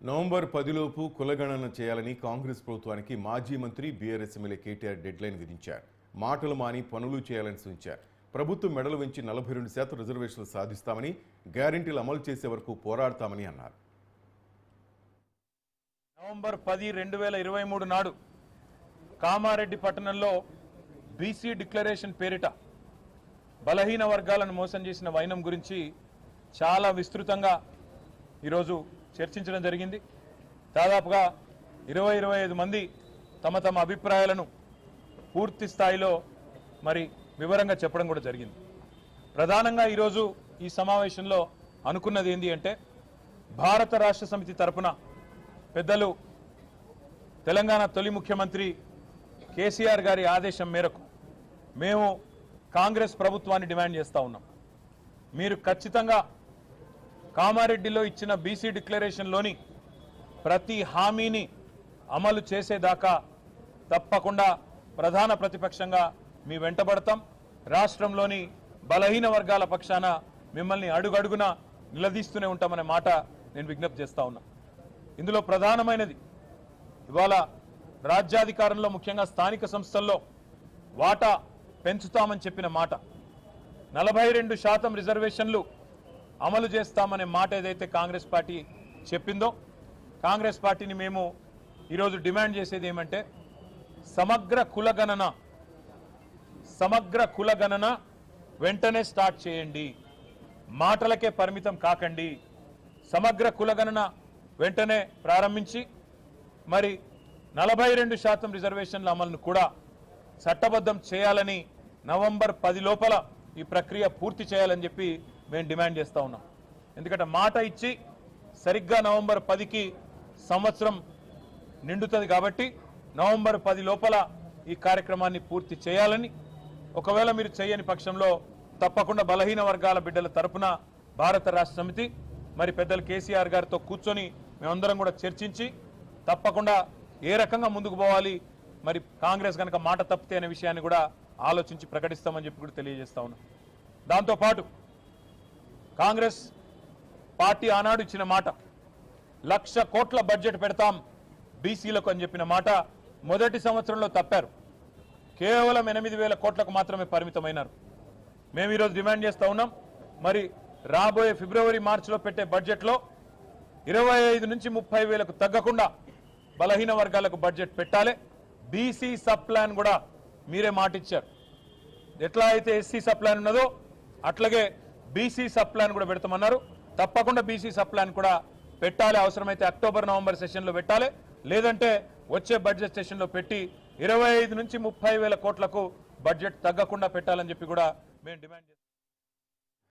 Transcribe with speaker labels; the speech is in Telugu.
Speaker 1: నవంబర్ 10 లోపు కులగణన చేయాలని కాంగ్రెస్ ప్రభుత్వానికి మాజీ మంత్రి బీఆర్ఎస్ ఎమ్మెల్యే కేటీఆర్ డెడ్లైన్ విధించారు. మాటలు మాని పనులు చేయాలని సూచించారు. ప్రభుత్వం మెడలు వంచి 42% రిజర్వేషన్లు సాధిస్తామని, గ్యారెంటీలు అమలు చేసే వరకు పోరాడతామని అన్నారు.
Speaker 2: నవంబర్ 10, 2023 నాడు కామారెడ్డి పట్టణంలో బీసీ డిక్లరేషన్ పేరిట బలహీన వర్గాలను మోసం చేసిన వైనం గురించి చాలా విస్తృతంగా ఈరోజు చర్చించడం జరిగింది. దాదాపుగా 20-25 మంది తమ అభిప్రాయాలను పూర్తి స్థాయిలో వివరంగా చెప్పడం కూడా జరిగింది. ప్రధానంగా ఈరోజు ఈ సమావేశంలో అనుకున్నది ఏంటి అంటే, భారత రాష్ట్ర సమితి తరపున పెద్దలు తెలంగాణ తొలి ముఖ్యమంత్రి కేసీఆర్ గారి ఆదేశం మేరకు మేము కాంగ్రెస్ ప్రభుత్వాన్ని డిమాండ్ చేస్తూ ఉన్నాం. మీరు ఖచ్చితంగా కామారెడ్డిలో ఇచ్చిన బీసీ డిక్లరేషన్లోని ప్రతి హామీని అమలు చేసేదాకా తప్పకుండా ప్రధాన ప్రతిపక్షంగా మీ వెంటబడతాం. రాష్ట్రంలోని బలహీన వర్గాల పక్షాన మిమ్మల్ని అడుగడుగున నిలదీస్తూనే ఉంటామనే మాట నేను విజ్ఞప్తి చేస్తా ఉన్నా. ఇందులో ప్రధానమైనది ఇవాళ రాజ్యాధికారంలో ముఖ్యంగా స్థానిక సంస్థల్లో వాటా పెంచుతామని చెప్పిన మాట, 42% రిజర్వేషన్లు అమలు చేస్తామనే మాట ఏదైతే కాంగ్రెస్ పార్టీ చెప్పిందో, కాంగ్రెస్ పార్టీని మేము ఈరోజు డిమాండ్ చేసేది ఏమంటే, సమగ్ర కులగణన వెంటనే స్టార్ట్ చేయండి. మాటలకే పరిమితం కాకండి. సమగ్ర కులగణన వెంటనే ప్రారంభించి 42% రిజర్వేషన్ల అమలును కూడా చట్టబద్ధం చేయాలని, నవంబర్ 10 లోపల ఈ ప్రక్రియ పూర్తి చేయాలని చెప్పి మేము డిమాండ్ చేస్తూ ఉన్నాం. ఎందుకంటే మాట ఇచ్చి సరిగ్గా నవంబర్ 10కి సంవత్సరం నిండుతుంది కాబట్టి నవంబర్ 10 లోపల ఈ కార్యక్రమాన్ని పూర్తి చేయాలని, ఒకవేళ మీరు చేయని పక్షంలో తప్పకుండా బలహీన వర్గాల బిడ్డల తరపున భారత రాష్ట్ర సమితి పెద్దలు కేసీఆర్ గారితో కూర్చొని మేమందరం కూడా చర్చించి తప్పకుండా ఏ రకంగా ముందుకు పోవాలి, కాంగ్రెస్ కనుక మాట తప్పితే అనే విషయాన్ని కూడా ఆలోచించి ప్రకటిస్తామని చెప్పి కూడా తెలియజేస్తా ఉన్నాం. దాంతోపాటు కాంగ్రెస్ పార్టీ ఆనాడు ఇచ్చిన మాట, 1,00,000 కోట్ల బడ్జెట్ పెడతాం బీసీలకు అని చెప్పిన మాట మొదటి సంవత్సరంలో తప్పారు. కేవలం 8,000 కోట్లకు మాత్రమే పరిమితమైనారు. మేము ఈరోజు డిమాండ్ చేస్తూ ఉన్నాం, రాబోయే ఫిబ్రవరి మార్చిలో పెట్టే బడ్జెట్లో 25 నుంచి 30,000కు తగ్గకుండా బలహీన వర్గాలకు బడ్జెట్ పెట్టాలి. బీసీ సబ్ ప్లాన్ కూడా మీరే మాట ఇచ్చారు. ఎట్లా అయితే ఎస్సీ సబ్ ప్లాన్ ఉన్నదో అట్లాగే బీసీ సబ్ ప్లాన్ కూడా పెడతామన్నారు. తప్పకుండా బీసీ సబ్ ప్లాన్ కూడా పెట్టాలి. అవసరమైతే అక్టోబర్ నవంబర్ సెషన్లో పెట్టాలి, లేదంటే వచ్చే బడ్జెట్ సెషన్లో పెట్టి 25 నుంచి 30,000 కోట్లకు బడ్జెట్ తగ్గకుండా పెట్టాలని చెప్పి కూడా మేము డిమాండ్ చేస్తాం.